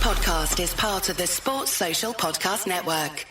podcast is part of the Sports Social Podcast Network.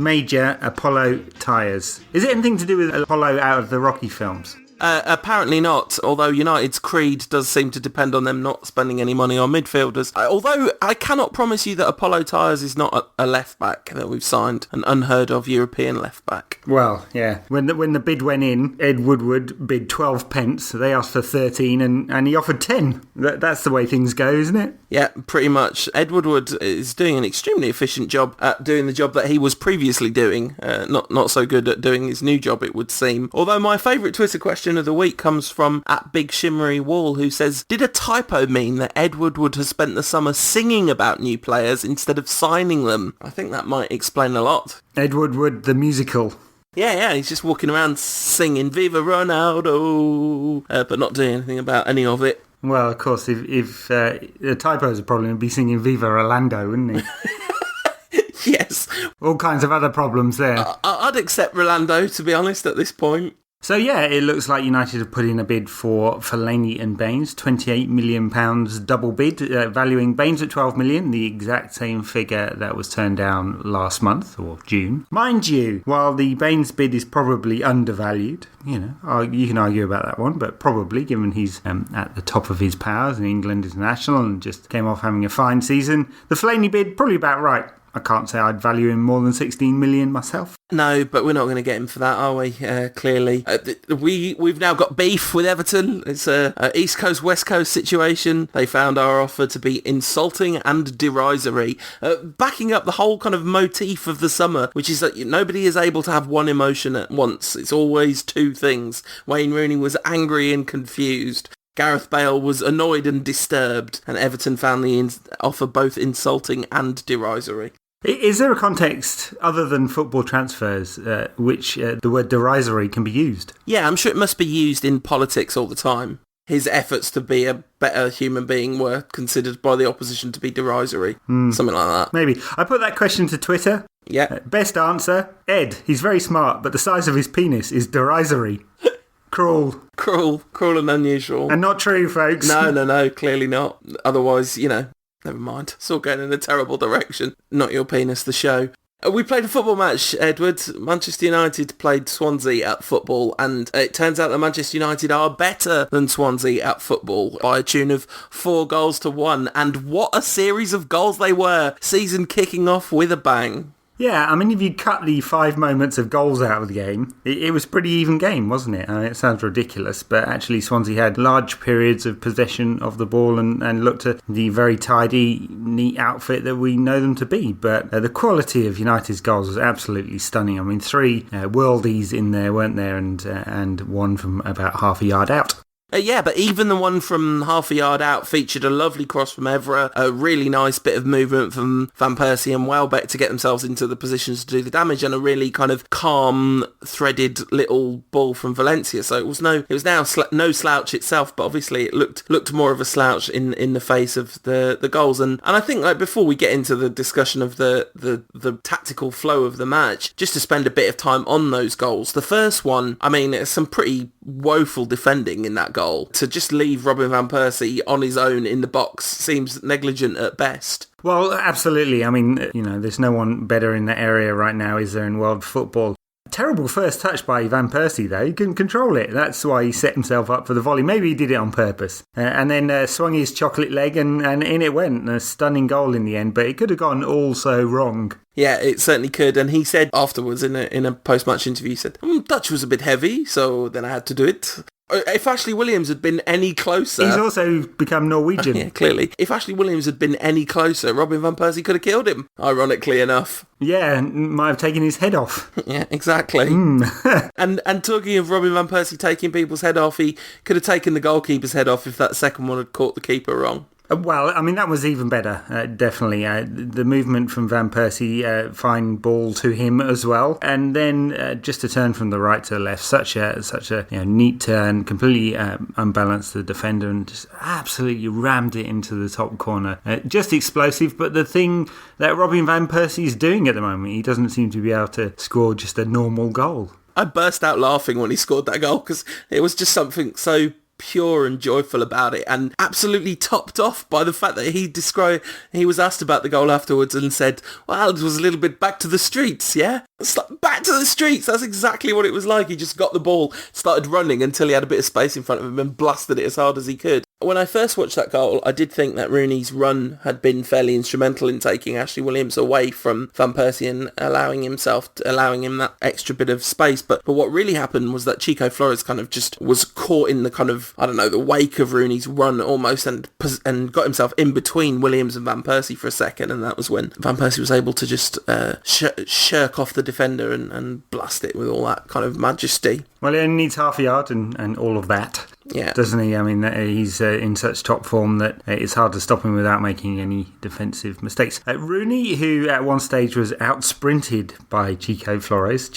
Major Apollo tyres. Is it anything to do with Apollo out of the Rocky films? Apparently not, although United's creed does seem to depend on them not spending any money on midfielders. Although I cannot promise you that Apollo Tyres is not a left-back that we've signed, an unheard-of European left-back. Well, yeah. When the bid went in, Ed Woodward bid 12 pence, they asked for 13 and he offered 10. That's the way things go, isn't it? Yeah, pretty much. Ed Woodward is doing an extremely efficient job at doing the job that he was previously doing. Not so good at doing his new job, it would seem. Although my favourite Twitter question of the week comes from @BigShimmeryWall, who says, did a typo mean that Ed Woodward has spent the summer singing about new players instead of signing them? I think that might explain a lot. Ed Woodward, the musical. Yeah, he's just walking around singing Viva Ronaldo, but not doing anything about any of it. Well, of course, if the typo's a problem, he'd be singing Viva Orlando, wouldn't he? Yes. All kinds of other problems there. I'd accept Rolando, to be honest, at this point. So yeah, it looks like United have put in a bid for Fellaini and Baines, £28 million double bid, valuing Baines at $12 million, the exact same figure that was turned down last month, or June. Mind you, while the Baines bid is probably undervalued, you can argue about that one, but probably, given he's at the top of his powers and England international and just came off having a fine season, the Fellaini bid, probably about right. I can't say I'd value him more than 16 million myself. No, but we're not going to get him for that, are we? Clearly. We've now got beef with Everton. It's a East Coast, West Coast situation. They found our offer to be insulting and derisory. Backing up the whole kind of motif of the summer, which is that nobody is able to have one emotion at once. It's always two things. Wayne Rooney was angry and confused. Gareth Bale was annoyed and disturbed, and Everton found the offer both insulting and derisory. Is there a context other than football transfers which the word derisory can be used? Yeah, I'm sure it must be used in politics all the time. His efforts to be a better human being were considered by the opposition to be derisory. Something like that. Maybe. I put that question to Twitter. Yeah. Best answer, Ed. He's very smart, but the size of his penis is derisory. Cruel and unusual. And not true, folks. No, clearly not. Otherwise, never mind. It's all going in a terrible direction. Not your penis, the show. We played a football match, Edward. Manchester United played Swansea at football, and it turns out that Manchester United are better than Swansea at football by a tune of 4-1. And what a series of goals they were. Season kicking off with a bang. Yeah, I mean, if you cut the 5 moments of goals out of the game, it was a pretty even game, wasn't it? I mean, it sounds ridiculous, but actually Swansea had large periods of possession of the ball and looked at the very tidy, neat outfit that we know them to be. But the quality of United's goals was absolutely stunning. I mean, 3 worldies in there, weren't there? And one from about half a yard out. Yeah, but even the one from half a yard out featured a lovely cross from Evra, a really nice bit of movement from Van Persie and Welbeck to get themselves into the positions to do the damage, and a really kind of calm, threaded little ball from Valencia. So it was now no slouch itself, but obviously it looked more of a slouch in the face of the goals. And I think, before we get into the discussion of the tactical flow of the match, just to spend a bit of time on those goals. The first one, I mean, it's some pretty woeful defending in that goal. To just leave Robin Van Persie on his own in the box seems negligent at best. Well, absolutely. I mean, there's no one better in that area right now, is there, in world football? Terrible first touch by Van Persie, though. He couldn't control it. That's why he set himself up for the volley. Maybe he did it on purpose. And then swung his chocolate leg and in it went. A stunning goal in the end, but it could have gone all so wrong. Yeah, it certainly could. And he said afterwards in a post-match interview, he said, touch was a bit heavy, so then I had to do it. If Ashley Williams had been any closer... He's also become Norwegian. Yeah, clearly. If Ashley Williams had been any closer, Robin Van Persie could have killed him, ironically enough. Yeah, might have taken his head off. Yeah, exactly. And talking of Robin Van Persie taking people's head off, he could have taken the goalkeeper's head off if that second one had caught the keeper wrong. Well, I mean, that was even better, definitely. The movement from Van Persie, fine ball to him as well. And then just a turn from the right to the left, such a neat turn, completely unbalanced the defender and just absolutely rammed it into the top corner. Just explosive, but the thing that Robin Van Persie is doing at the moment, he doesn't seem to be able to score just a normal goal. I burst out laughing when he scored that goal because it was just something so pure and joyful about it, and absolutely topped off by the fact that he was asked about the goal afterwards and said, well, it was a little bit back to the streets, yeah? It's like, back to the streets, that's exactly what it was like. He just got the ball, started running until he had a bit of space in front of him and blasted it as hard as he could. When I first watched that goal, I did think that Rooney's run had been fairly instrumental in taking Ashley Williams away from Van Persie and allowing him that extra bit of space. But what really happened was that Chico Flores kind of just was caught in the kind of, I don't know, the wake of Rooney's run almost, and got himself in between Williams and Van Persie for a second, and that was when Van Persie was able to just shirk off the defender and blast it with all that kind of majesty. Well, he only needs half a yard and all of that. Yeah. Doesn't he? I mean, he's in such top form that it's hard to stop him without making any defensive mistakes. Rooney, who at one stage was out-sprinted by Chico Flores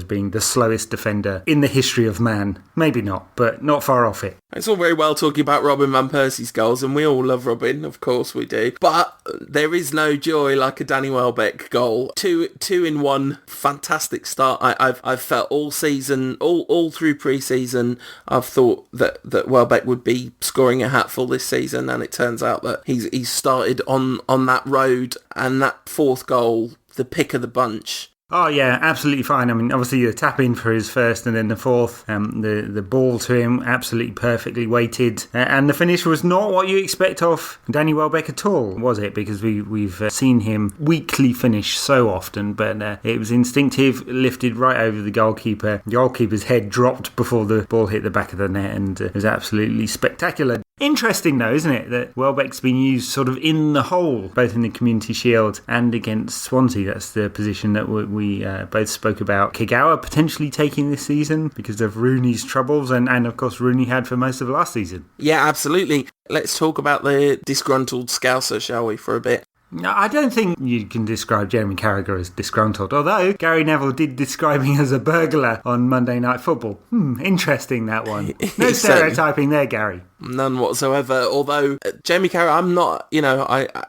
being the slowest defender in the history of man. Maybe not, but not far off it. It's all very well talking about Robin Van Persie's goals, and we all love Robin, of course we do. But there is no joy like a Danny Welbeck goal. Two in one, fantastic start. I've felt all season, all through pre-season, I've thought that Welbeck would be scoring a hatful this season, and it turns out that he's started on that road, and that fourth goal, the pick of the bunch. Oh yeah, absolutely fine. I mean, obviously the tap in for his first and then the fourth, the ball to him, absolutely perfectly weighted, and the finish was not what you expect of Danny Welbeck at all, was it? Because we've seen him weakly finish so often, but it was instinctive, lifted right over the goalkeeper. The goalkeeper's head dropped before the ball hit the back of the net, and it was absolutely spectacular. Interesting though, isn't it, that Welbeck's been used sort of in the hole, both in the Community Shield and against Swansea. That's the position that we both spoke about Kagawa potentially taking this season because of Rooney's troubles, and of course Rooney had for most of last season. Yeah, absolutely. Let's talk about the disgruntled Scouser, shall we, for a bit? No, I don't think you can describe Jeremy Carragher as disgruntled, although Gary Neville did describe him as a burglar on Monday Night Football. Interesting, that one. No stereotyping there, Gary. None whatsoever. Although Jamie Carragher, I'm not,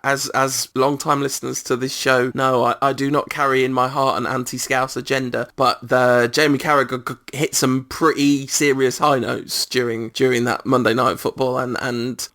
as long-time listeners to this show know, I do not carry in my heart an anti-Scouse agenda. But Jamie Carragher hit some pretty serious high notes during that Monday Night Football, and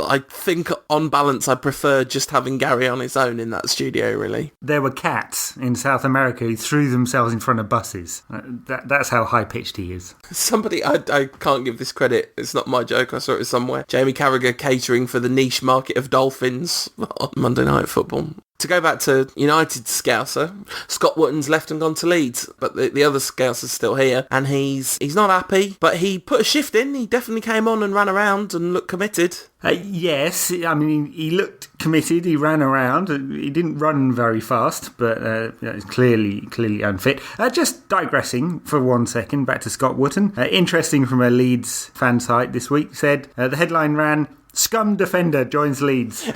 I think on balance I prefer just having Gary on his own in that studio, really. There were cats in South America who threw themselves in front of buses. That's how high-pitched he is. Somebody, I can't give this credit, it's not my joke, I saw it somewhere. Jamie Carragher catering for the niche market of dolphins on Monday Night Football. To go back to United Scouser, Scott Wootton's left and gone to Leeds, but the other Scouser's still here, and he's not happy, but he put a shift in. He definitely came on and ran around and looked committed. Yes, I mean, he looked committed, he ran around, he didn't run very fast, but it's clearly unfit. Just digressing for 1 second, back to Scott Wootton. Interesting from a Leeds fan site this week, said, the headline ran, "Scum defender joins Leeds."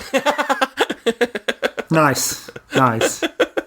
Nice.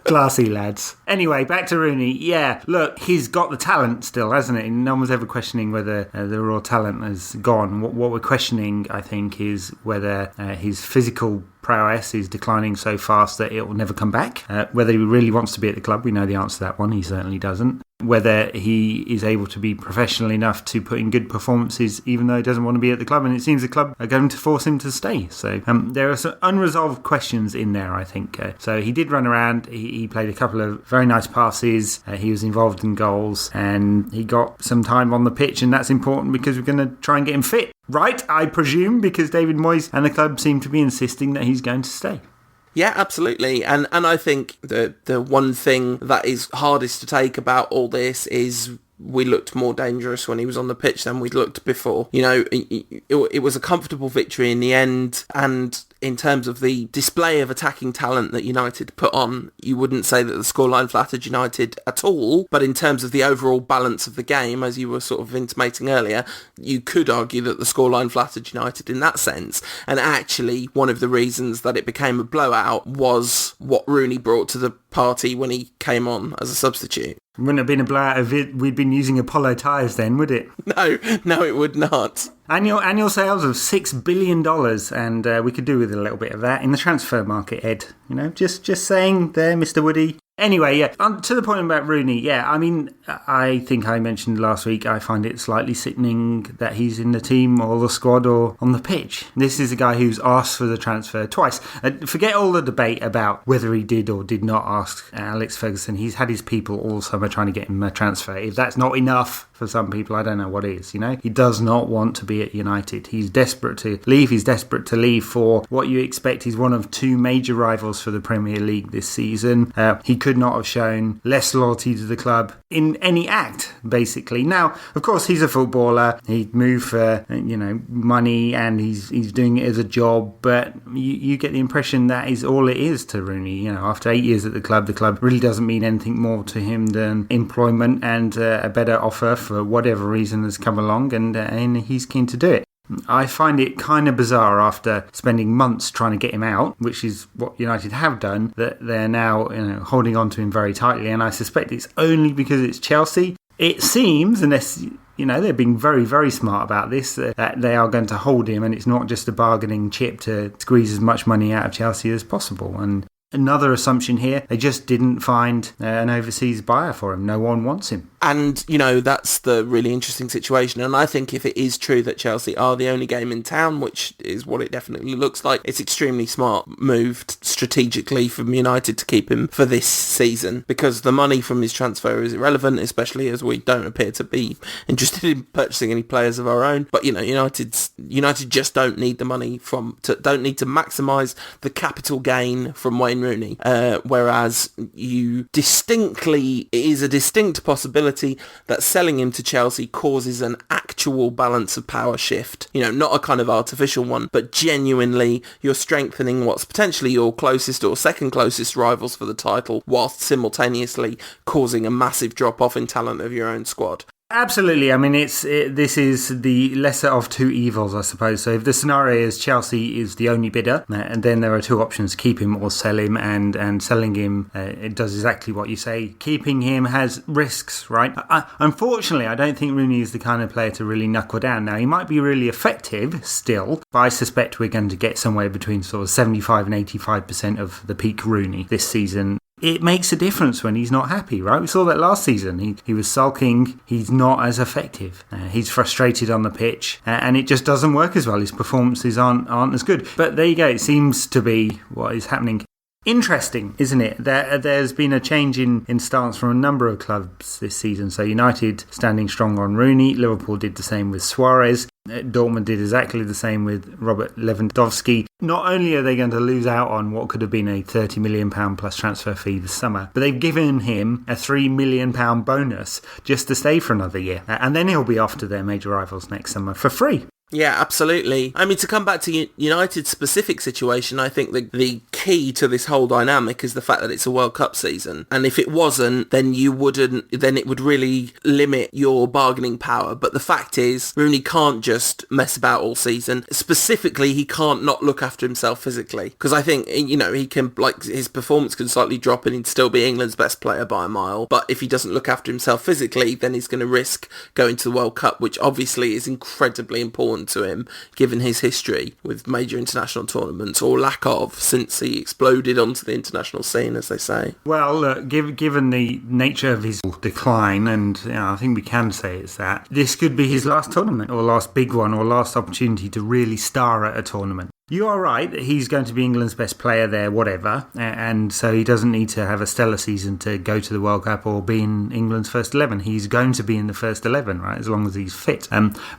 Classy, lads. Anyway, back to Rooney. Yeah, look, he's got the talent still, hasn't it? No one's ever questioning whether the raw talent has gone. What we're questioning, I think, is whether his physical prowess is declining so fast that it will never come back. Whether he really wants to be at the club, we know the answer to that one. He certainly doesn't. Whether he is able to be professional enough to put in good performances even though he doesn't want to be at the club, and it seems the club are going to force him to stay. So there are some unresolved questions in there, I think. So he did run around, he played a couple of very nice passes, he was involved in goals, and he got some time on the pitch, and that's important because we're going to try and get him fit. Right, I presume, because David Moyes and the club seem to be insisting that he's going to stay. Yeah, absolutely. And I think the one thing that is hardest to take about all this is we looked more dangerous when he was on the pitch than we'd looked before. You know, it was a comfortable victory in the end, and in terms of the display of attacking talent that United put on, you wouldn't say that the scoreline flattered United at all, but in terms of the overall balance of the game, as you were sort of intimating earlier, you could argue that the scoreline flattered United in that sense. And actually, one of the reasons that it became a blowout was what Rooney brought to the party when he came on as a substitute. Wouldn't have been a blowout if we'd been using Apollo tyres then, would it? No, it would not. Annual sales of $6 billion, and we could do with a little bit of that in the transfer market, Ed. You know, just saying there, Mr. Woody. Anyway, yeah, to the point about Rooney, yeah, I mean, I think I mentioned last week, I find it slightly sickening that he's in the team or the squad or on the pitch. This is a guy who's asked for the transfer twice. Forget all the debate about whether he did or did not ask Alex Ferguson. He's had his people all summer trying to get him a transfer. If that's not enough for some people, I don't know what is, you know. He does not want to be at United. He's desperate to leave. He's desperate to leave for what you expect. He's one of two major rivals for the Premier League this season. He could not have shown less loyalty to the club in any act, basically. Now, of course, he's a footballer. He moved for, money, and he's doing it as a job, but you get the impression that is all it is to Rooney. You know, after 8 years at the club really doesn't mean anything more to him than employment and a better offer for whatever reason has come along, and he's keen to do it. I find it kind of bizarre after spending months trying to get him out, which is what United have done, that they're now holding on to him very tightly, and I suspect it's only because it's Chelsea. It seems, unless they're being very, very smart about this, that they are going to hold him, and it's not just a bargaining chip to squeeze as much money out of Chelsea as possible. And another assumption here, they just didn't find an overseas buyer for him. No one wants him. And, that's the really interesting situation. And I think if it is true that Chelsea are the only game in town, which is what it definitely looks like, it's extremely smart moved strategically from United to keep him for this season, because the money from his transfer is irrelevant, especially as we don't appear to be interested in purchasing any players of our own. But, United just don't need the money don't need to maximise the capital gain from Wayne Rooney. Whereas it is a distinct possibility that selling him to Chelsea causes an actual balance of power shift. Not a kind of artificial one, but genuinely you're strengthening what's potentially your closest or second closest rivals for the title, whilst simultaneously causing a massive drop-off in talent of your own squad. Absolutely. I mean, this is the lesser of two evils, I suppose. So if the scenario is Chelsea is the only bidder, and then there are two options, keep him or sell him, and selling him, it does exactly what you say. Keeping him has risks, right? Unfortunately, I don't think Rooney is the kind of player to really knuckle down. Now, he might be really effective still, but I suspect we're going to get somewhere between sort of 75 and 85% of the peak Rooney this season. It makes a difference when he's not happy, right? We saw that last season. He was sulking. He's not as effective. He's frustrated on the pitch, and it just doesn't work as well. His performances aren't as good. But there you go. It seems to be what is happening. Interesting, isn't it? There's been a change in stance from a number of clubs this season. So United standing strong on Rooney. Liverpool did the same with Suarez. Dortmund did exactly the same with Robert Lewandowski. Not only are they going to lose out on what could have been a £30 million plus transfer fee this summer, but they've given him a £3 million bonus just to stay for another year. And then he'll be off to their major rivals next summer for free. Yeah, absolutely. I mean, to come back to United's specific situation, I think the key to this whole dynamic is the fact that it's a World Cup season. And if it wasn't, then it would really limit your bargaining power. But the fact is, Rooney can't just mess about all season. Specifically, he can't not look after himself physically. Because I think, he can, his performance can slightly drop and he'd still be England's best player by a mile. But if he doesn't look after himself physically, then he's going to risk going to the World Cup, which obviously is incredibly important to him, given his history with major international tournaments, or lack of, since he exploded onto the international scene, as they say. Well, given the nature of his decline, and I think we can say it's that, this could be his last tournament, or last big one, or last opportunity to really star at a tournament. You are right. He's going to be England's best player there, whatever. And so he doesn't need to have a stellar season to go to the World Cup or be in England's first 11. He's going to be in the first 11, right, as long as he's fit.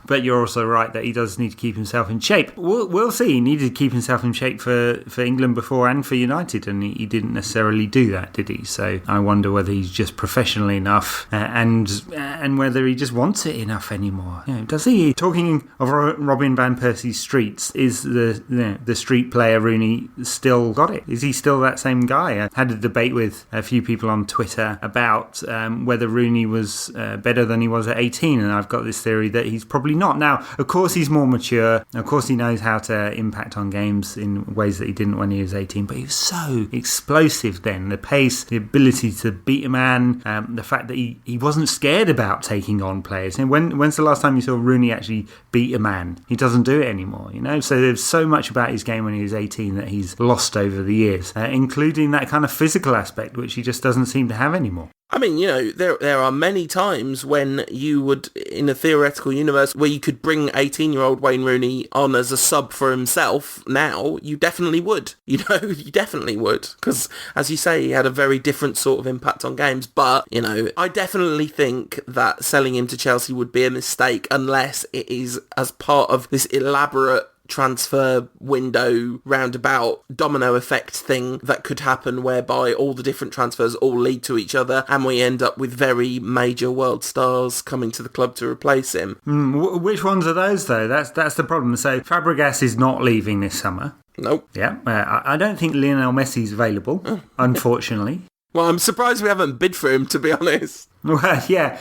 But you're also right that he does need to keep himself in shape. We'll see. He needed to keep himself in shape for England before and for United, and he didn't necessarily do that, did he? So I wonder whether he's just professional enough and whether he just wants it enough anymore. Does he? Talking of Robin van Persie's streets, is the street player Rooney still got it? Is he still that same guy? I had a debate with a few people on Twitter about whether Rooney was better than he was at 18, and I've got this theory that he's probably not. Now, of course he's more mature, of course he knows how to impact on games in ways that he didn't when he was 18, but he was so explosive then. The pace, the ability to beat a man, the fact that he wasn't scared about taking on players. And when's the last time you saw Rooney actually beat a man? He doesn't do it anymore, So there's so much about his game when he was 18 that he's lost over the years, including that kind of physical aspect, which he just doesn't seem to have anymore. I mean, there are many times when you would, in a theoretical universe, where you could bring 18-year-old Wayne Rooney on as a sub for himself. Now, you definitely would. You definitely would. Because, as you say, he had a very different sort of impact on games. But, I definitely think that selling him to Chelsea would be a mistake unless it is as part of this elaborate transfer window roundabout domino effect thing that could happen, whereby all the different transfers all lead to each other and we end up with very major world stars coming to the club to replace him. Which ones are those though? That's the problem. So Fabregas is not leaving this summer. Nope. Yeah, I don't think Lionel Messi's available, unfortunately. Well, I'm surprised we haven't bid for him, to be honest. Well, yeah,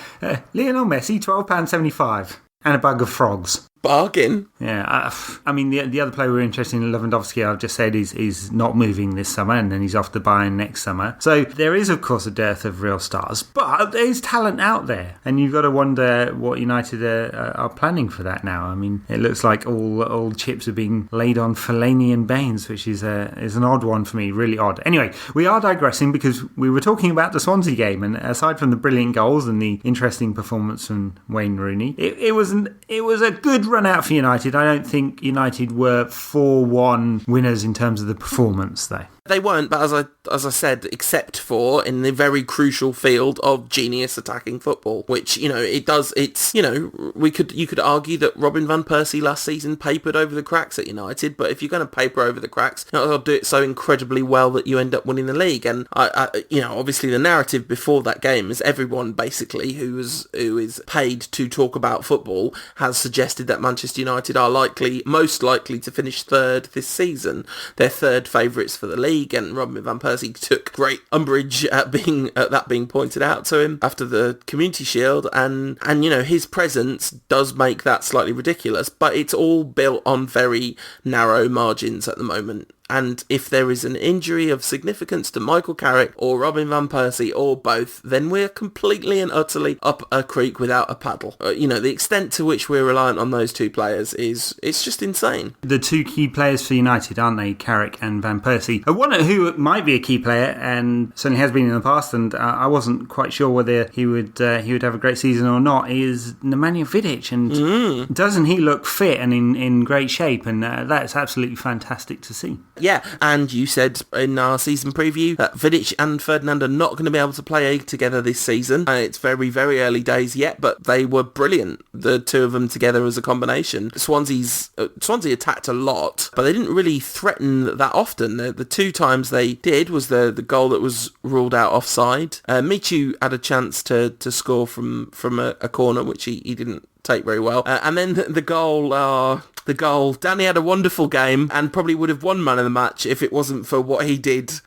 Lionel Messi, £12.75 and a bag of frogs. Bargain. Yeah, I mean, the other player we're interested in, Lewandowski, I've just said is not moving this summer, and then he's off to Bayern next summer. So there is, of course, a dearth of real stars, but there's talent out there, and you've got to wonder what United are planning for that now. I mean, it looks like all chips are being laid on Fellaini and Baines, which is an odd one for me, really odd. Anyway, we are digressing because we were talking about the Swansea game, and aside from the brilliant goals and the interesting performance from Wayne Rooney, it was a good run out for United. I don't think United were 4-1 winners in terms of the performance, though. They weren't, but as I said, except for in the very crucial field of genius attacking football, which, it does, it's, you could argue that Robin van Persie last season papered over the cracks at United, but if you're going to paper over the cracks, I'll do it so incredibly well that you end up winning the league. And I obviously the narrative before that game is everyone basically who is paid to talk about football has suggested that Manchester United are most likely to finish third this season. They're third favourites for the league. And Robin van Persie took great umbrage at that being pointed out to him after the Community Shield, and his presence does make that slightly ridiculous, but it's all built on very narrow margins at the moment. And if there is an injury of significance to Michael Carrick or Robin van Persie or both, then we're completely and utterly up a creek without a paddle. The extent to which we're reliant on those two players it's just insane. The two key players for United, aren't they? Carrick and van Persie. One who might be a key player and certainly has been in the past, and I wasn't quite sure whether he would have a great season or not, is Nemanja Vidic. And doesn't he look fit and in great shape? And that's absolutely fantastic to see. Yeah, and you said in our season preview that Vidic and Ferdinand are not going to be able to play together this season. It's very, very early days yet, but they were brilliant, the two of them together as a combination. Swansea attacked a lot, but they didn't really threaten that often. The two times they did was the goal that was ruled out offside. Michu had a chance to score from a corner, which he didn't take very well. And then the goal... Danny had a wonderful game and probably would have won man of the match if it wasn't for what he did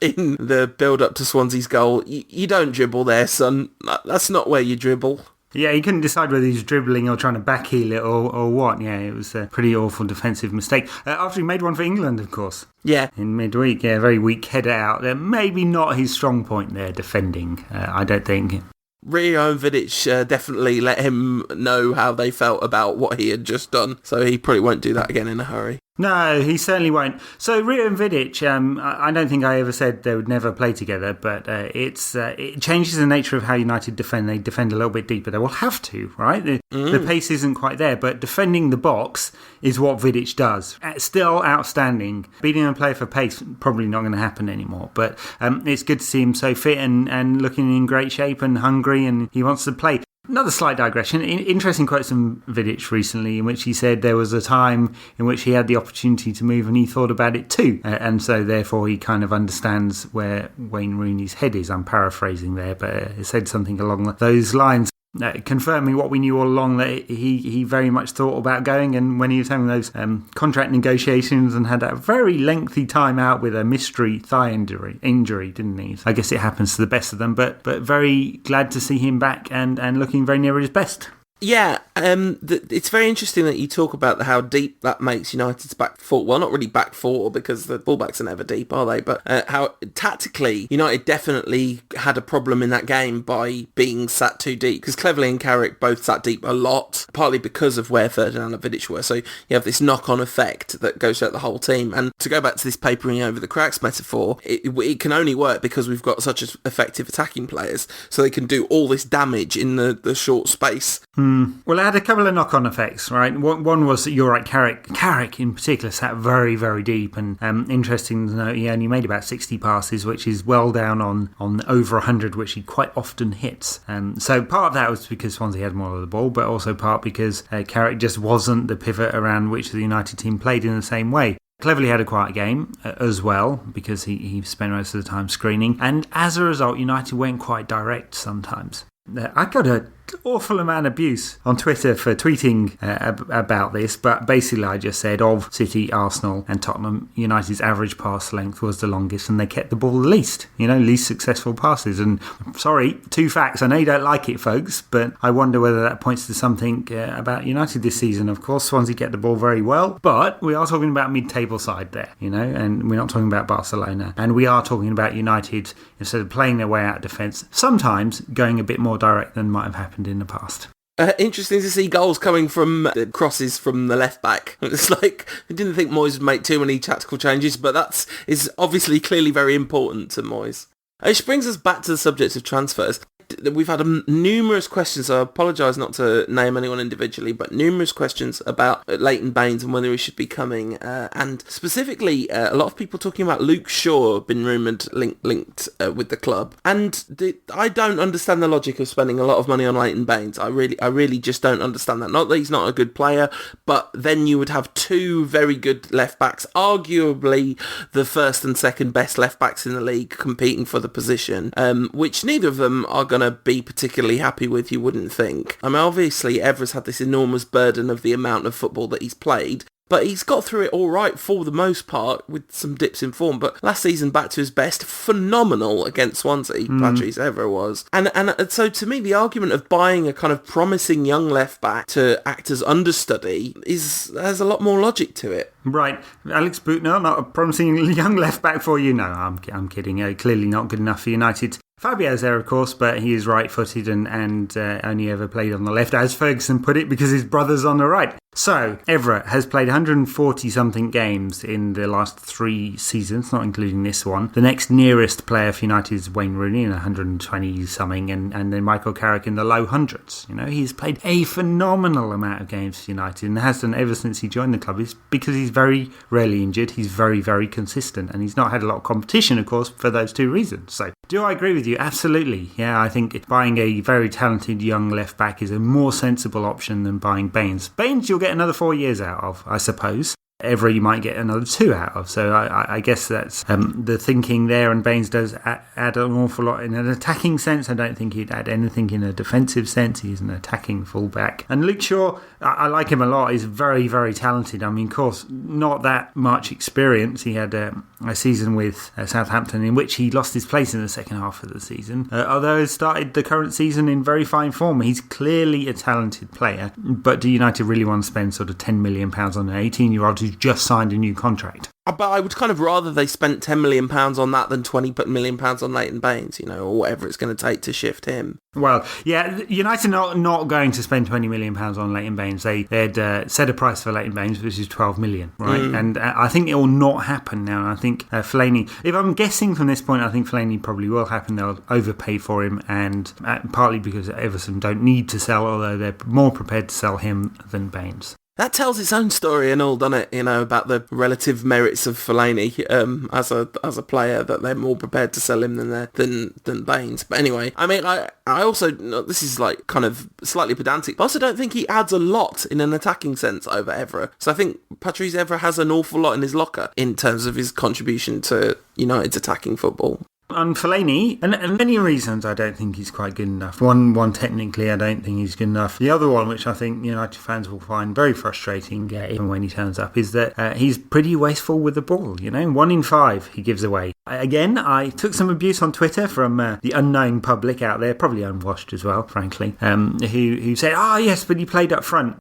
in the build-up to Swansea's goal. You don't dribble there, son. That's not where you dribble. Yeah, he couldn't decide whether he was dribbling or trying to backheel it or what. Yeah, it was a pretty awful defensive mistake. After he made one for England, of course. Yeah. In midweek, yeah, very weak header out. Maybe not his strong point there, defending, I don't think. Rio and Vidic definitely let him know how they felt about what he had just done, so he probably won't do that again in a hurry. No, he certainly won't. So Rio and Vidic, I don't think I ever said they would never play together, but it changes the nature of how United defend. They defend a little bit deeper. They will have to, right? The pace isn't quite there, but defending the box is what Vidic does. Still outstanding. Beating a player for pace, probably not going to happen anymore, but it's good to see him so fit and looking in great shape and hungry, and he wants to play. Another slight digression. Interesting quotes from Vidic recently in which he said there was a time in which he had the opportunity to move and he thought about it too. And so therefore he kind of understands where Wayne Rooney's head is. I'm paraphrasing there, but he said something along those lines. Confirming what we knew all along, that he very much thought about going, and when he was having those contract negotiations and had that very lengthy time out with a mystery thigh injury, didn't he? I guess it happens to the best of them, but very glad to see him back and looking very near his best. Yeah, it's very interesting that you talk about how deep that makes United's back four. Well, not really back four because the fullbacks are never deep, are they? But how tactically United definitely had a problem in that game by being sat too deep, because Cleverley and Carrick both sat deep a lot, partly because of where Ferdinand and Vidic were. So you have this knock-on effect that goes throughout the whole team. And to go back to this papering over the cracks metaphor, it can only work because we've got such effective attacking players, so they can do all this damage in the short space. Well, it had a couple of knock-on effects, right? One was that you're right, Carrick in particular sat very, very deep, and interesting to note he only made about 60 passes, which is well down on over 100, which he quite often hits. So part of that was because Swansea had more of the ball, but also part because Carrick just wasn't the pivot around which the United team played in the same way. Cleverley had a quiet game as well, because he spent most of the time screening, and as a result United went quite direct sometimes. I got an awful amount of abuse on Twitter for tweeting about this, but basically I just said of City, Arsenal and Tottenham, United's average pass length was the longest and they kept the ball the least, least successful passes. And sorry, two facts. I know you don't like it, folks, but I wonder whether that points to something about United this season. Of course, Swansea get the ball very well, but we are talking about mid-table side there, and we're not talking about Barcelona. And we are talking about United, instead of playing their way out of defence, sometimes going a bit more direct than might have happened in the past. Interesting to see goals coming from crosses from the left back. It's like, I didn't think Moyes would make too many tactical changes, but that is obviously clearly very important to Moyes. Which brings us back to the subject of transfers. We've had numerous questions, so I apologise not to name anyone individually, but numerous questions about Leighton Baines and whether he should be coming. And specifically, a lot of people talking about Luke Shaw been rumoured linked with the club. And I don't understand the logic of spending a lot of money on Leighton Baines. I really just don't understand that. Not that he's not a good player, but then you would have two very good left-backs, arguably the first and second best left-backs in the league competing for the position, which neither of them are going to be particularly happy with, you wouldn't think. I mean, obviously Evra's had this enormous burden of the amount of football that he's played, but he's got through it all right for the most part, with some dips in form. But last season, back to his best, phenomenal against Swansea, Patrice Evra was. And so to me, the argument of buying a kind of promising young left-back to act as understudy has a lot more logic to it. Right. Alex Buchner, not a promising young left-back for you? No, I'm kidding. Clearly not good enough for United. Fabio's there, of course, but he is right-footed and only ever played on the left, as Ferguson put it, because his brother's on the right. So, Evra has played 140-something games in the last 3 seasons, not including this one. The next nearest player for United is Wayne Rooney in 120-something, and then Michael Carrick in the low hundreds. He's played a phenomenal amount of games for United and has done ever since he joined the club. It's because he's very rarely injured, he's very, very consistent, and he's not had a lot of competition, of course, for those 2 reasons. So, do I agree with you? Absolutely. Yeah, I think buying a very talented young left-back is a more sensible option than buying Baines. Baines you'll get another 4 years out of, I suppose. Evra you might get another 2 out of. So I guess that's the thinking there, and Baines does add an awful lot in an attacking sense. I don't think he'd add anything in a defensive sense. He's an attacking fullback. And Luke Shaw, I like him a lot. He's very, very talented. I mean, of course, not that much experience. He had a season with Southampton in which he lost his place in the second half of the season. Although he started the current season in very fine form. He's clearly a talented player. But do United really want to spend sort of £10 million on an 18-year-old who's just signed a new contract? But I would kind of rather they spent £10 million on that than £20 million on Leighton Baines, or whatever it's going to take to shift him. Well, yeah, United are not going to spend £20 million on Leighton Baines. They'd set a price for Leighton Baines, which is £12 million, right? And I think it will not happen now. And I think Fellaini, if I'm guessing from this point, I think Fellaini probably will happen. They'll overpay for him, and partly because Everton don't need to sell, although they're more prepared to sell him than Baines. That tells its own story and all, doesn't it? About the relative merits of Fellaini as a player, that they're more prepared to sell him than Baines. But anyway, I mean, I also, this is like kind of slightly pedantic, but I also don't think he adds a lot in an attacking sense over Evra. So I think Patrice Evra has an awful lot in his locker in terms of his contribution to United's attacking football. On Fellaini, and many reasons I don't think he's quite good enough. One technically I don't think he's good enough. The other one, which I think United fans will find very frustrating even when he turns up, is that he's pretty wasteful with the ball. 1 in 5 he gives away. Again, I took some abuse on Twitter from the unknown public out there, probably unwashed as well, frankly, who said, yes, but he played up front.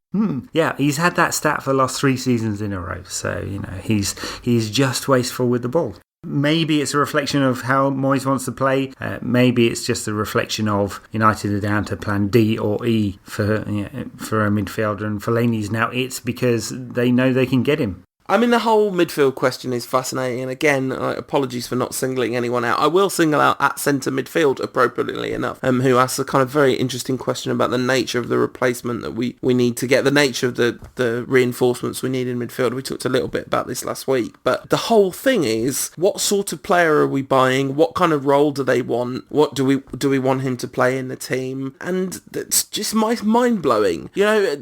Yeah, he's had that stat for the last 3 seasons in a row. So, he's just wasteful with the ball. Maybe it's a reflection of how Moyes wants to play. Maybe it's just a reflection of United are down to plan D or E for a midfielder, and Fellaini's now it's because they know they can get him. I mean, the whole midfield question is fascinating, and again, apologies for not singling anyone out. I will single out at centre midfield, appropriately enough, who asked a kind of very interesting question about the nature of the replacement that we need to get, the nature of the reinforcements we need in midfield. We talked a little bit about this last week, but the whole thing is, what sort of player are we buying? What kind of role do they want? What do we want him to play in the team? And it's just mind-blowing.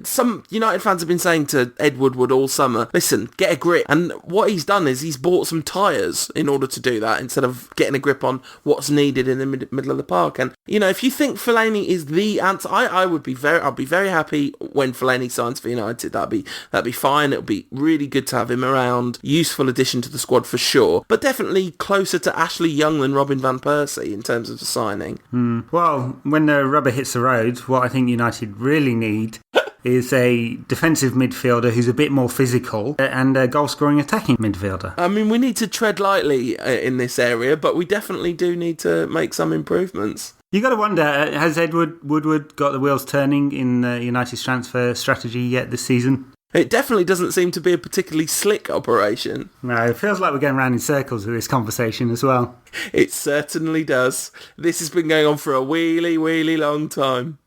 Some United fans have been saying to Ed Woodward all summer, listen, get a grip. And what he's done is he's bought some tyres in order to do that, instead of getting a grip on what's needed in the middle of the park. And if you think Fellaini is the answer, I'll be very happy when Fellaini signs for United. That'd be fine. It'll be really good to have him around. Useful addition to the squad for sure, but definitely closer to Ashley Young than Robin van Persie in terms of the signing. Well, when the rubber hits the road, what I think United really need is a defensive midfielder who's a bit more physical and a goal-scoring attacking midfielder. I mean, we need to tread lightly in this area, but we definitely do need to make some improvements. You got to wonder, has Woodward got the wheels turning in United's transfer strategy yet this season? It definitely doesn't seem to be a particularly slick operation. No, it feels like we're going around in circles with this conversation as well. It certainly does. This has been going on for a really long time.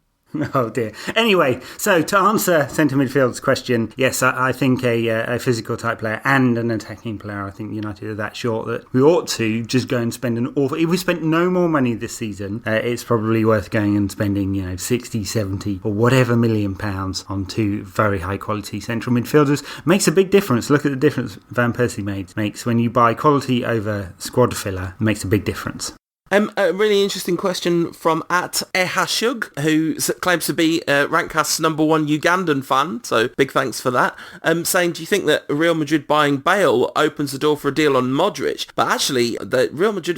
Oh dear. Anyway, so to answer centre midfield's question, yes, I think a physical type player and an attacking player. I think United are that short that we ought to just go and spend an awful... If we spent no more money this season, it's probably worth going and spending 60, 70 or whatever £1 million on 2 very high quality central midfielders. Makes a big difference. Look at the difference Van Persie makes when you buy quality over squad filler. It makes a big difference. A really interesting question from @Ehashug, who claims to be Rankcast's #1 Ugandan fan, so big thanks for that, saying, do you think that Real Madrid buying Bale opens the door for a deal on Modric? But actually, Real Madrid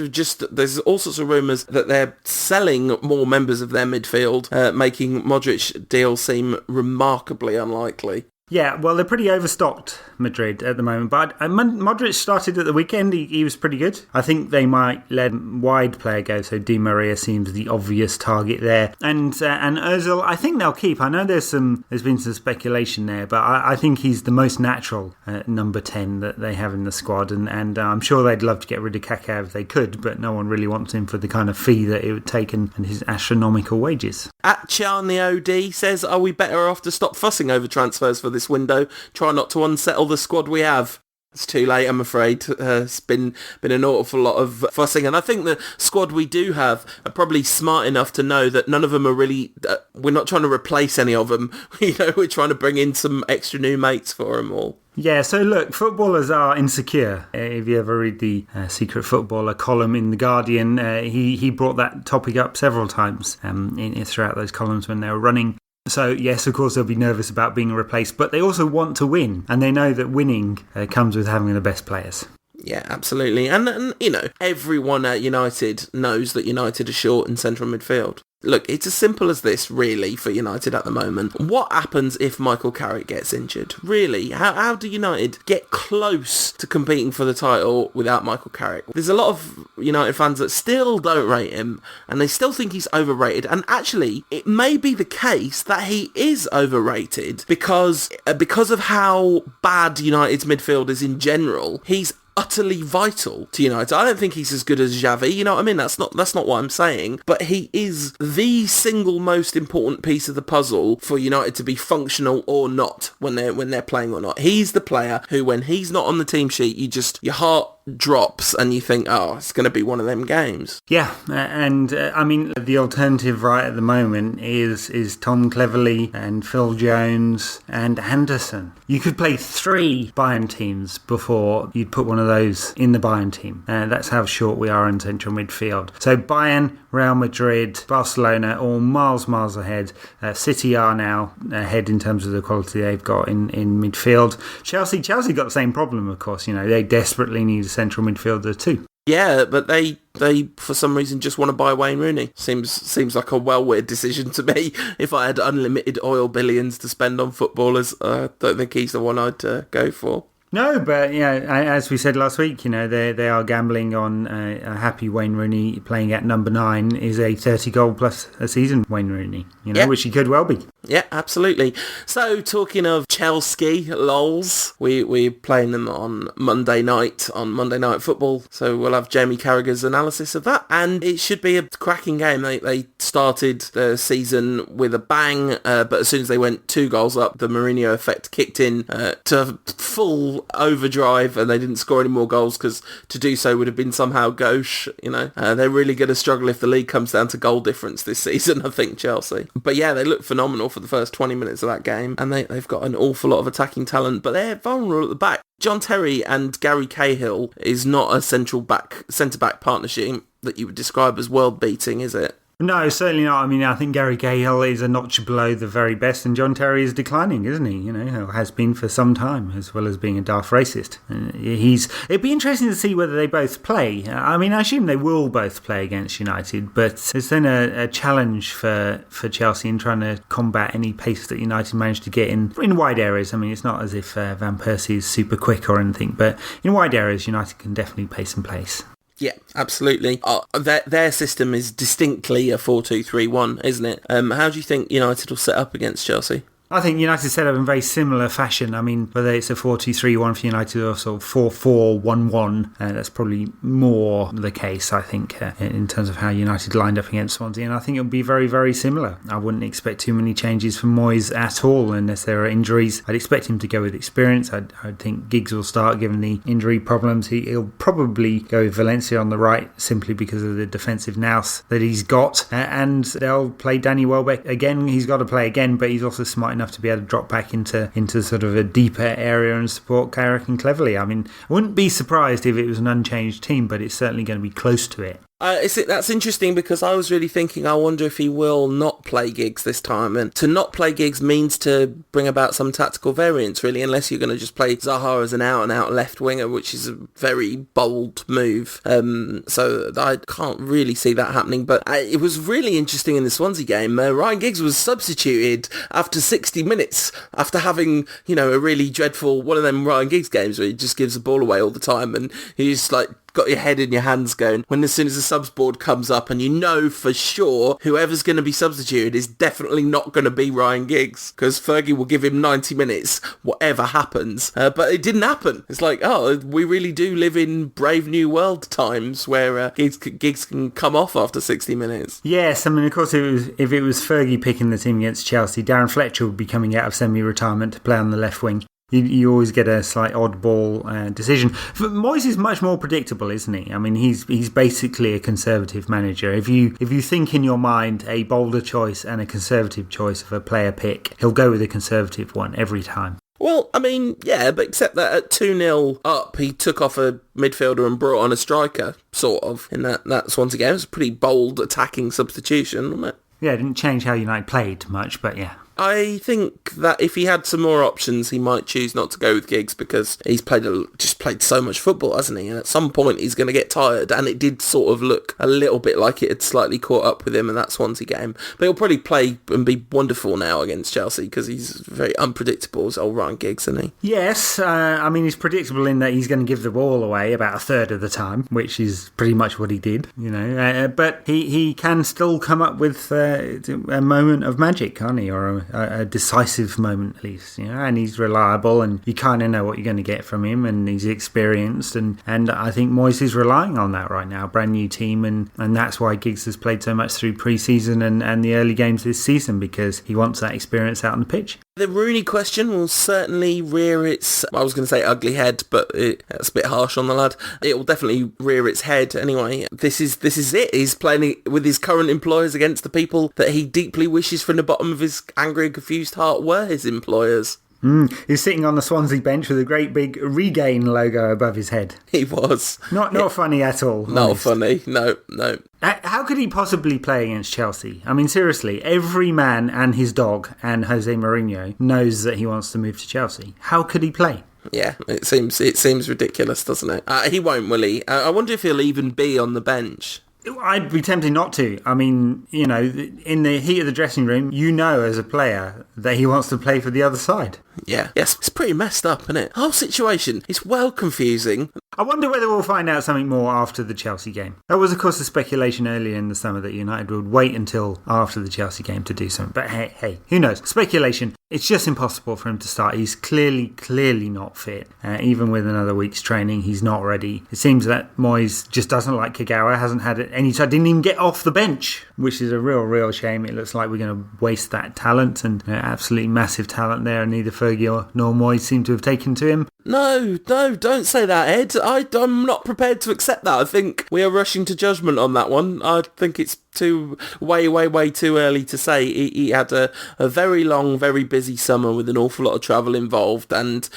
there's all sorts of rumours that they're selling more members of their midfield, making Modric deal seem remarkably unlikely. Yeah, well, they're pretty overstocked, Madrid, at the moment. But Modric started at the weekend. He was pretty good. I think they might let wide player go, so Di Maria seems the obvious target there. And Ozil, I think they'll keep. I know there's been some speculation there, but I think he's the most natural number 10 that they have in the squad. And I'm sure they'd love to get rid of Kaká if they could, but no one really wants him for the kind of fee that it would take and his astronomical wages. @CharneyOD says, are we better off to stop fussing over transfers for this window? Try not to unsettle the squad we have. It's too late, I'm afraid. It's been an awful lot of fussing, and I think the squad we do have are probably smart enough to know that none of them are really... we're not trying to replace any of them. We're trying to bring in some extra new mates for them all. Yeah, so look, footballers are insecure. If you ever read the Secret Footballer column in The Guardian, he brought that topic up several times throughout those columns when they were running. So, yes, of course, they'll be nervous about being replaced, but they also want to win, and they know that winning comes with having the best players. Yeah, absolutely. And everyone at United knows that United are short in central midfield. Look, it's as simple as this, really, for United at the moment. What happens if Michael Carrick gets injured? Really? How do United get close to competing for the title without Michael Carrick? There's a lot of United fans that still don't rate him, and they still think he's overrated. And actually, it may be the case that he is overrated because of how bad United's midfield is in general. He's utterly vital to United. I don't think he's as good as Xavi, you know what I mean? That's not what I'm saying, but he is the single most important piece of the puzzle for United to be functional or not when they're playing or not. He's the player who, when he's not on the team sheet, your heart drops and you think, oh, it's going to be one of them games. Yeah, and I mean, the alternative right at the moment is Tom Cleverley and Phil Jones and Anderson. You could play 3 Bayern teams before you'd put one of those in the Bayern team. That's how short we are in central midfield. So Bayern, Real Madrid, Barcelona, all miles ahead. City are now ahead in terms of the quality they've got in midfield. Chelsea got the same problem, of course. You know, they desperately need a central midfielder too. Yeah, but they for some reason just want to buy Wayne Rooney. Seems like a weird decision to me. If I had unlimited oil billions to spend on footballers, I don't think he's the one I'd go for. No, but yeah, as we said last week, you know, they are gambling on a happy Wayne Rooney playing at number 9 is a 30 goal plus a season Wayne Rooney, you know, which he could well be. Yeah, absolutely. So, talking of Chelsea, lols, we're playing them on Monday Night Football, so we'll have Jamie Carragher's analysis of that, and it should be a cracking game. They started the season with a bang, but as soon as they went 2 goals up, the Mourinho effect kicked in to full overdrive, and they didn't score any more goals because to do so would have been somehow gauche, you know. They're really going to struggle if the league comes down to goal difference this season, I think, Chelsea. But yeah, they look phenomenal for the first 20 minutes of that game, and they've got an awful lot of attacking talent, but they're vulnerable at the back. John Terry and Gary Cahill is not a centre-back partnership that you would describe as world-beating, is it? No, certainly not. I mean, I think Gary Cahill is a notch below the very best, and John Terry is declining, isn't he? You know, has been for some time, as well as being a daft racist. It'd be interesting to see whether they both play. I mean, I assume they will both play against United, but it's then a challenge for Chelsea in trying to combat any pace that United managed to get in wide areas. I mean, it's not as if Van Persie is super quick or anything, but in wide areas, United can definitely pace and place. Yeah, absolutely. Their system is distinctly a 4-2-3-1, isn't it? How do you think United will set up against Chelsea? I think United set up in very similar fashion. I mean, whether it's a 4-2-3-1 for United or sort of 4-4-1-1, that's probably more the case, I think, in terms of how United lined up against Swansea. And I think it'll be very, very similar. I wouldn't expect too many changes from Moyes at all unless there are injuries. I'd expect him to go with experience. I'd think Giggs will start given the injury problems. He'll probably go with Valencia on the right simply because of the defensive nous that he's got. And they'll play Danny Welbeck again. He's got to play again, but he's also smart enough to be able to drop back into sort of a deeper area and support Carrick and Cleverley. I mean, I wouldn't be surprised if it was an unchanged team, but it's certainly going to be close to it. That's interesting because I was really thinking, I wonder if he will not play Giggs this time. And to not play Giggs means to bring about some tactical variance, really, unless you're going to just play Zaha as an out-and-out left winger, which is a very bold move. So I can't really see that happening. But it was really interesting in the Swansea game. Ryan Giggs was substituted after 60 minutes after having, a really dreadful one of them Ryan Giggs games where he just gives the ball away all the time and he's like got your head in your hands going when as soon as the subs board comes up and you know for sure whoever's going to be substituted is definitely not going to be Ryan Giggs because Fergie will give him 90 minutes whatever happens, but it didn't happen. It's like, we really do live in brave new world times where Giggs can come off after 60 minutes. Yes, I mean, of course, if it was Fergie picking the team against Chelsea, Darren Fletcher would be coming out of semi-retirement to play on the left wing. You always get a slight oddball decision. Moyes is much more predictable, isn't he? I mean, he's basically a conservative manager. If you think in your mind a bolder choice and a conservative choice of a player pick, he'll go with a conservative one every time. Well, I mean, yeah, but except that at 2-0 up, he took off a midfielder and brought on a striker, sort of, in that Swansea game. It was a pretty bold attacking substitution, wasn't it? Yeah, it didn't change how United played much, but yeah. I think that if he had some more options, he might choose not to go with Giggs because he's played so much football, hasn't he? And at some point he's going to get tired, and it did sort of look a little bit like it had slightly caught up with him in that Swansea game. But he'll probably play and be wonderful now against Chelsea because he's very unpredictable as old Ryan Giggs, isn't he? Yes, I mean, he's predictable in that he's going to give the ball away about a third of the time, which is pretty much what he did, but he can still come up with a moment of magic, can't he? Or a decisive moment at least, and he's reliable and you kind of know what you're going to get from him, and he's experienced, and I think Moyes is relying on that right now, brand new team, and that's why Giggs has played so much through pre-season and the early games this season, because he wants that experience out on the pitch. The Rooney question will certainly rear its, I was going to say ugly head, but that's a bit harsh on the lad. It will definitely rear its head anyway. This is it. He's playing with his current employers against the people that he deeply wishes from the bottom of his angry and confused heart were his employers. He's sitting on the Swansea bench with a great big Regain logo above his head. He was. Not funny at all. Not funny. No. How could he possibly play against Chelsea? I mean, seriously, every man and his dog and Jose Mourinho knows that he wants to move to Chelsea. How could he play? Yeah, it seems ridiculous, doesn't it? He won't, will he? I wonder if he'll even be on the bench. I'd be tempted not to. I mean, in the heat of the dressing room, as a player that he wants to play for the other side. Yeah. Yes, it's pretty messed up, isn't it? The whole situation is well confusing. I wonder whether we'll find out something more after the Chelsea game. That was, of course, the speculation earlier in the summer that United would wait until after the Chelsea game to do something. But hey, who knows? Speculation. It's just impossible for him to start. He's clearly not fit. Even with another week's training, he's not ready. It seems that Moyes just doesn't like Kagawa, hasn't had it any time, didn't even get off the bench, which is a real shame. It looks like we're going to waste that talent, and absolutely massive talent there, and neither Fergie nor Moyes seem to have taken to him. No, don't say that, Ed. I'm not prepared to accept that. I think we are rushing to judgment on that one. I think it's way too early to say. He had a very long, very busy summer with an awful lot of travel involved, and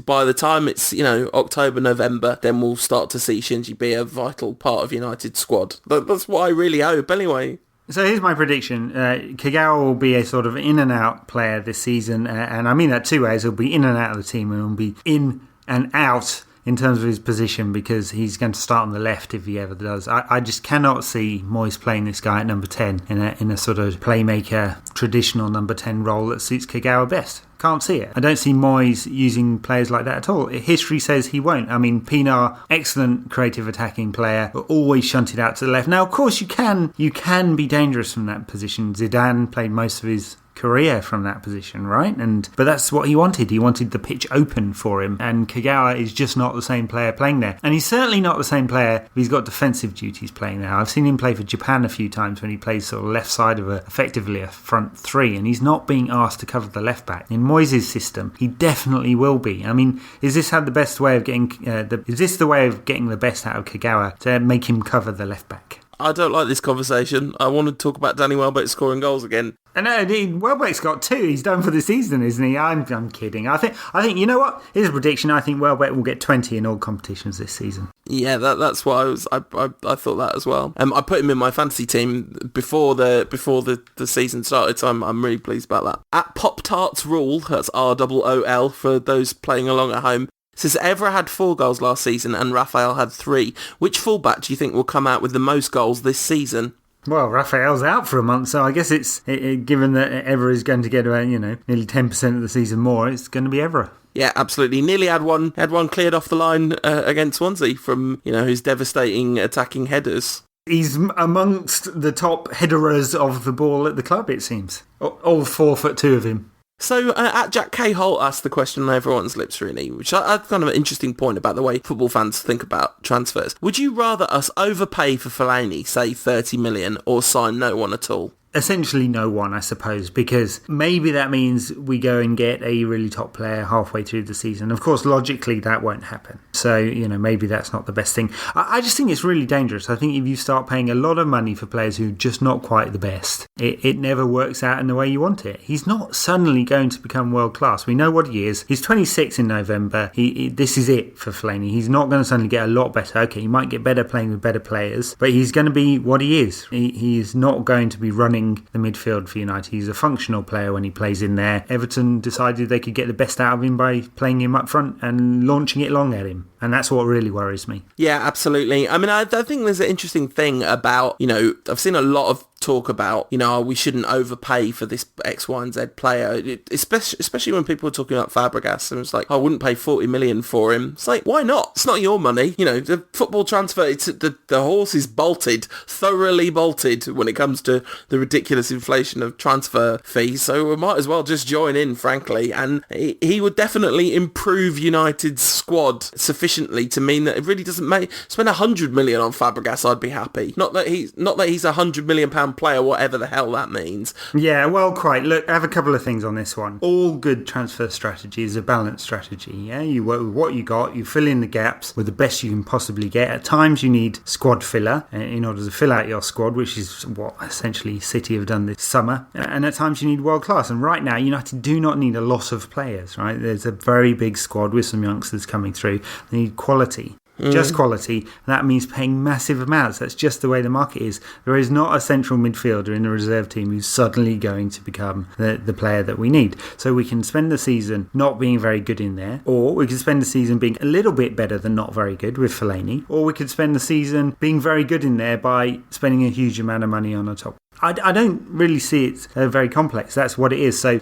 by the time it's October, November, then we'll start to see Shinji be a vital part of United's squad. That's what I really hope anyway. So here's my prediction. Kagawa will be a sort of in and out player this season, and I mean that two ways. He'll be in and out of the team, and he'll be in and out in terms of his position, because he's going to start on the left if he ever does. I just cannot see Moyes playing this guy at number 10 in a sort of playmaker, traditional number 10 role that suits Kagawa best. Can't see it. I don't see Moyes using players like that at all. History says he won't. I mean, Pienaar, excellent creative attacking player, but always shunted out to the left. Now, of course, you can be dangerous from that position. Zidane played most of his career from that position, right? But that's what he wanted. He wanted the pitch open for him, and Kagawa is just not the same player playing there. And he's certainly not the same player if he's got defensive duties playing there. I've seen him play for Japan a few times when he plays sort of left side of effectively a front three, and he's not being asked to cover the left back. In Moyes' system, he definitely will be. I mean, is this the way of getting the best out of Kagawa, to make him cover the left back? I don't like this conversation. I want to talk about Danny Welbeck scoring goals again. I know, Welbeck's got 2. He's done for the season, isn't he? I'm kidding. I think you know what? Here's a prediction. I think Welbeck will get 20 in all competitions this season. Yeah, that's what I thought that as well. I put him in my fantasy team before the season started, so I'm really pleased about that. At Pop Tarts Rule, that's ROOL for those playing along at home, says Evra had 4 goals last season and Raphael had 3. Which fullback do you think will come out with the most goals this season? Well, Raphael's out for a month, so I guess given that Evra is going to get about nearly 10% of the season more, it's going to be Evra. Yeah, absolutely. Nearly had one cleared off the line against Swansea from his devastating attacking headers. He's amongst the top headerers of the ball at the club, it seems. All 4'2" of him. So at Jack K. Holt asked the question on everyone's lips, really, which I kind of an interesting point about the way football fans think about transfers. Would you rather us overpay for Fellaini, say 30 million, or sign no one at all? Essentially no one, I suppose, because maybe that means we go and get a really top player halfway through the season. Of course, logically, that won't happen. So, maybe that's not the best thing. I just think it's really dangerous. I think if you start paying a lot of money for players who are just not quite the best, it never works out in the way you want it. He's not suddenly going to become world class. We know what he is. He's 26 in November. This is it for Fellaini. He's not going to suddenly get a lot better. Okay, he might get better playing with better players, but he's going to be what he is. He is not going to be running filling the midfield for United. He's a functional player when he plays in there. Everton decided they could get the best out of him by playing him up front and launching it long at him. And that's what really worries me. Yeah, absolutely. I mean, I think there's an interesting thing about, I've seen a lot of talk about, we shouldn't overpay for this X, Y and Z player, especially when people are talking about Fabregas, and it's like, I wouldn't pay 40 million for him. It's like, why not? It's not your money. The football transfer, the horse is thoroughly bolted when it comes to the ridiculous inflation of transfer fees, so we might as well just join in, frankly. And he would definitely improve United's squad sufficiently to mean that it really doesn't spend 100 million on Fabregas, I'd be happy. Not that he's £100 million player, whatever the hell that means. Yeah, well, quite. Look, I have a couple of things on this one. All good transfer strategy is a balanced strategy. Yeah, you work with what you got, you fill in the gaps with the best you can possibly get. At times you need squad filler in order to fill out your squad, which is what essentially City have done this summer. And at times you need world class. And right now, United do not need a lot of players, right? There's a very big squad with some youngsters coming through. They need quality. Just quality. That means paying massive amounts. That's just the way the market is. There is not a central midfielder in the reserve team who's suddenly going to become the player that we need. So we can spend the season not being very good in there, or we can spend the season being a little bit better than not very good with Fellaini, or we could spend the season being very good in there by spending a huge amount of money on the top. I don't really see it very complex. That's what it is. So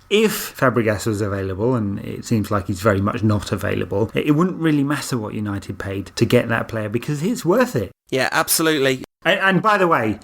if Fabregas was available, and it seems like he's very much not available, it wouldn't really matter what United paid to get that player because it's worth it. Yeah, absolutely. And by the way,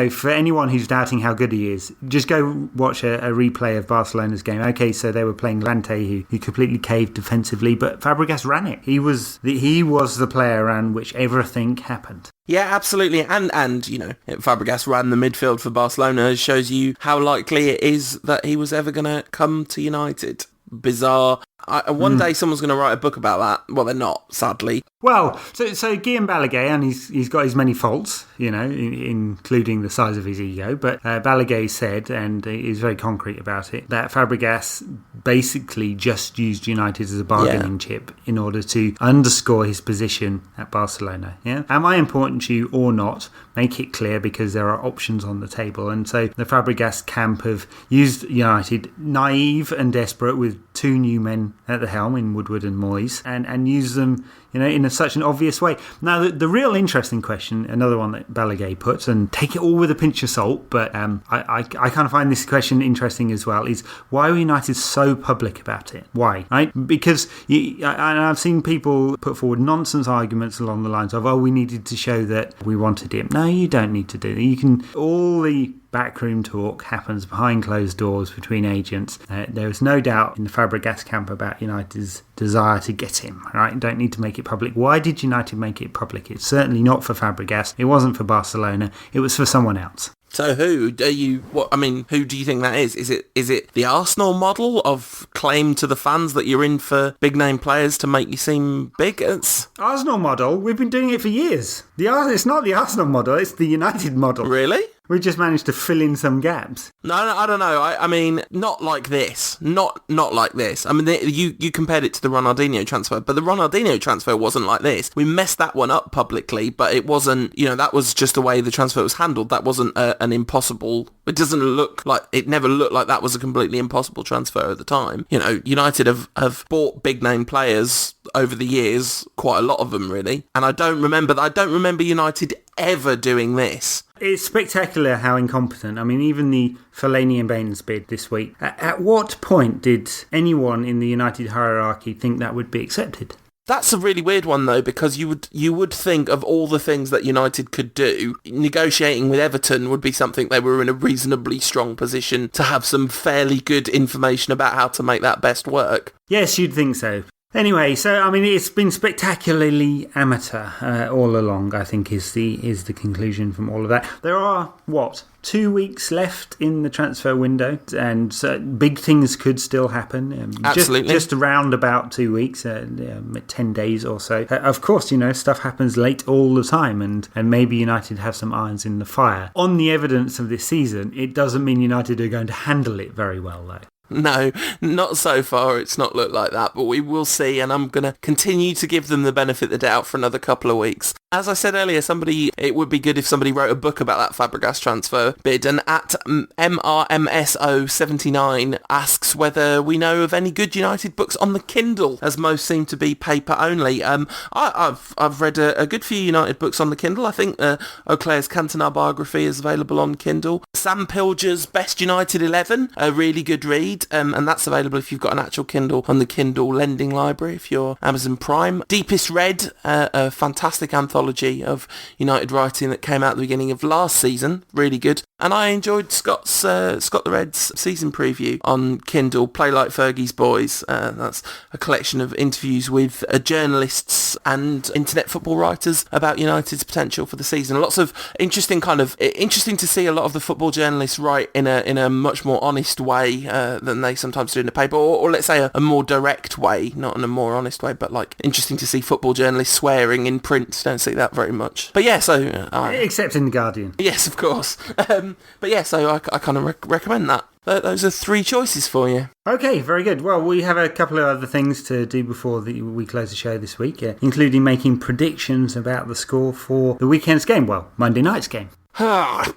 for anyone who's doubting how good he is, just go watch a replay of Barcelona's game. Okay, so they were playing Lante, who completely caved defensively, but Fabregas ran it. He was the player around which everything happened. Yeah, absolutely. And Fabregas ran the midfield for Barcelona. It shows you how likely it is that he was ever going to come to United. Bizarre. One day someone's going to write a book about that. Well, they're not, sadly. Well, so Guillaume Balaguer, and he's got his many faults, including the size of his ego, but Balaguer said, and he's very concrete about it, that Fabregas basically just used United as a bargaining chip in order to underscore his position at Barcelona. Yeah, am I important to you or not? Make it clear, because there are options on the table. And so the Fabregas camp have used United, naive and desperate, with two new men at the helm in Woodward and Moyes, and use them in such an obvious way. Now, the real interesting question, another one that Balaguer puts, and take it all with a pinch of salt, but I kind of find this question interesting as well, is why were United so public about it? Why? Right? Because I've seen people put forward nonsense arguments along the lines of, we needed to show that we wanted him. No, you don't need to do that. All the backroom talk happens behind closed doors between agents. There is no doubt in the Fabregas camp about United's desire to get him, right? Don't need to make it public. Why did United make it public? It's certainly not for Fabregas. It wasn't for Barcelona. It was for someone else. So who do you think that is? Is it the Arsenal model of claim to the fans that you're in for big name players to make you seem big? Arsenal model? We've been doing it for years. It's not the Arsenal model, it's the United model. Really? We just managed to fill in some gaps. No, I don't know. I mean, not like this. Not like this. I mean, you compared it to the Ronaldinho transfer, but the Ronaldinho transfer wasn't like this. We messed that one up publicly, but it wasn't, that was just the way the transfer was handled. That wasn't an impossible... It never looked like that was a completely impossible transfer at the time. United have bought big name players over the years, quite a lot of them really. And I don't remember United ever doing this. It's spectacular how incompetent. I mean, even the Fellaini and Baines bid this week. At what point did anyone in the United hierarchy think that would be accepted? That's a really weird one, though, because you would think of all the things that United could do, negotiating with Everton would be something they were in a reasonably strong position to have some fairly good information about how to make that best work. Yes, you'd think so. Anyway, so I mean, it's been spectacularly amateur all along, I think is the conclusion from all of that. There are, 2 weeks left in the transfer window, and big things could still happen. Absolutely. Just around about 2 weeks, 10 days or so. Of course, stuff happens late all the time, and maybe United have some irons in the fire. On the evidence of this season, it doesn't mean United are going to handle it very well, though. No, not so far. It's not looked like that, but we will see, and I'm going to continue to give them the benefit of the doubt for another couple of weeks. As I said earlier, it would be good if somebody wrote a book about that Fabregas transfer bid, and at MRMSO79 asks whether we know of any good United books on the Kindle, as most seem to be paper only. I've read a good few United books on the Kindle. I think Auclair's Cantona biography is available on Kindle. Sam Pilger's Best United 11, a really good read. And that's available if you've got an actual Kindle on the Kindle lending library if you're Amazon Prime. Deepest Red, a fantastic anthology of United writing that came out at the beginning of last season, really good. And I enjoyed Scott the Red's season preview on Kindle, Play Like Fergie's Boys. That's a collection of interviews with journalists and internet football writers about United's potential for the season. Lots of interesting to see a lot of the football journalists write in a much more honest way than they sometimes do in the paper, or let's say a more direct way, not in a more honest way, but like interesting to see football journalists swearing in print. Don't see that very much. But yeah, so... except in The Guardian. Yes, of course. But yeah, so I kind of recommend that. Those are 3 choices for you. Okay, very good. Well, we have a couple of other things to do before we close the show this week, including making predictions about the score for the weekend's game, Monday night's game. There's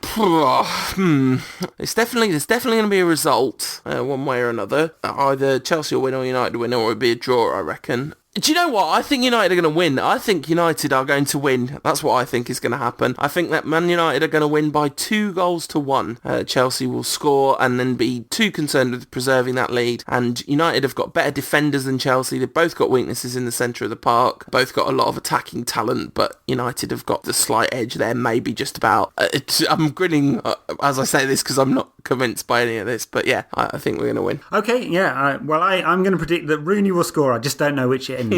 definitely going to be a result, one way or another. Either Chelsea will win or United will win, or it'll be a draw, I reckon. Do you know what? I think United are going to win. I think United are going to win. That's what I think is going to happen. I think that Man United are going to win by 2-1. Chelsea will score and then be too concerned with preserving that lead. And United have got better defenders than Chelsea. They've both got weaknesses in the centre of the park. Both got a lot of attacking talent, but United have got the slight edge there, maybe just about. I'm grinning as I say this because I'm not convinced by any of this, but yeah, I think we're going to win. Okay, yeah. I'm going to predict that Rooney will score. I just don't know which end.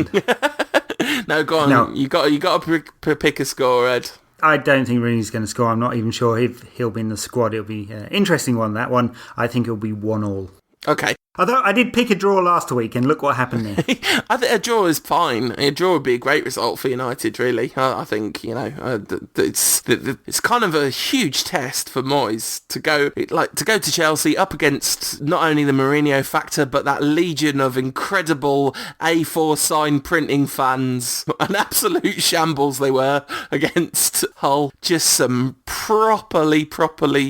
No, go on. No. You got to pick a score, Ed. I don't think Rooney's going to score. I'm not even sure if he'll be in the squad. It'll be an interesting one, that one. I think it'll be 1-1. Okay. Although I did pick a draw last week, and look what happened there. I think a draw is fine. A draw would be a great result for United, really. I think, it's kind of a huge test for Moyes to go to Chelsea up against not only the Mourinho factor, but that legion of incredible A4 sign printing fans. An absolute shambles they were against Hull. Just some properly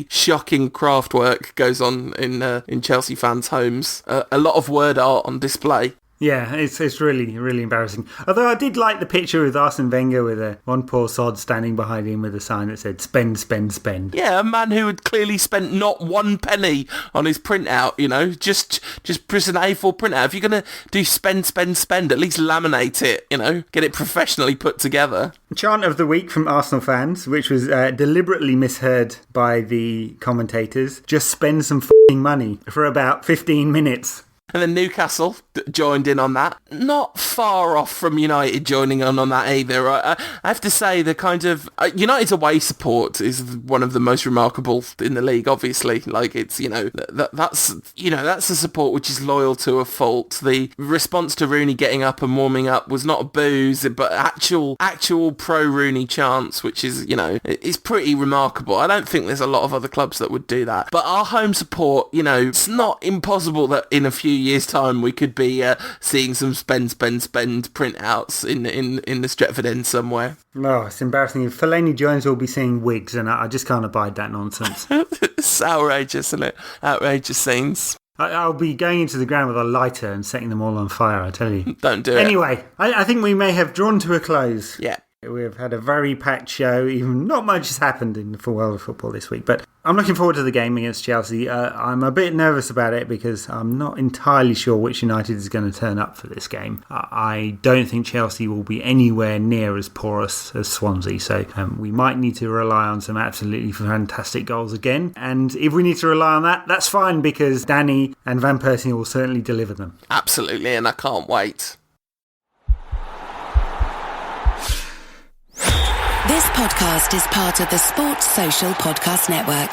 shocking craft work goes on in Chelsea fans' homes. A lot of word art on display. Yeah, it's really, really embarrassing. Although I did like the picture with Arsene Wenger with one poor sod standing behind him with a sign that said, spend, spend, spend. Yeah, a man who had clearly spent not 1 penny on his printout, just press an A4 printout. If you're going to do spend, spend, spend, at least laminate it, get it professionally put together. Chant of the week from Arsenal fans, which was deliberately misheard by the commentators. Just spend some f***ing money for about 15 minutes. And then Newcastle joined in on that. Not far off from United joining in on that either. I have to say the kind of... United's away support is one of the most remarkable in the league, obviously. Like, it's, that's a support which is loyal to a fault. The response to Rooney getting up and warming up was not a boos, but actual pro-Rooney chants, which is, is pretty remarkable. I don't think there's a lot of other clubs that would do that. But our home support, it's not impossible that in a few years' time we could be seeing some spend printouts in the Stretford end somewhere. Oh, it's embarrassing. If Fellaini joins, we'll be seeing wigs, and I just can't abide that nonsense. It's outrageous, isn't it? Outrageous scenes. I'll be going into the ground with a lighter and setting them all on fire, I tell you. Don't do it. Anyway, I think we may have drawn to a close. Yeah. We've had a very packed show. Even not much has happened in the world of football this week, but I'm looking forward to the game against Chelsea. I'm a bit nervous about it because I'm not entirely sure which United is going to turn up for this game. I don't think Chelsea will be anywhere near as porous as Swansea, so we might need to rely on some absolutely fantastic goals again. And if we need to rely on that, that's fine because Danny and Van Persie will certainly deliver them. Absolutely, and I can't wait. This podcast is part of the Sports Social Podcast Network.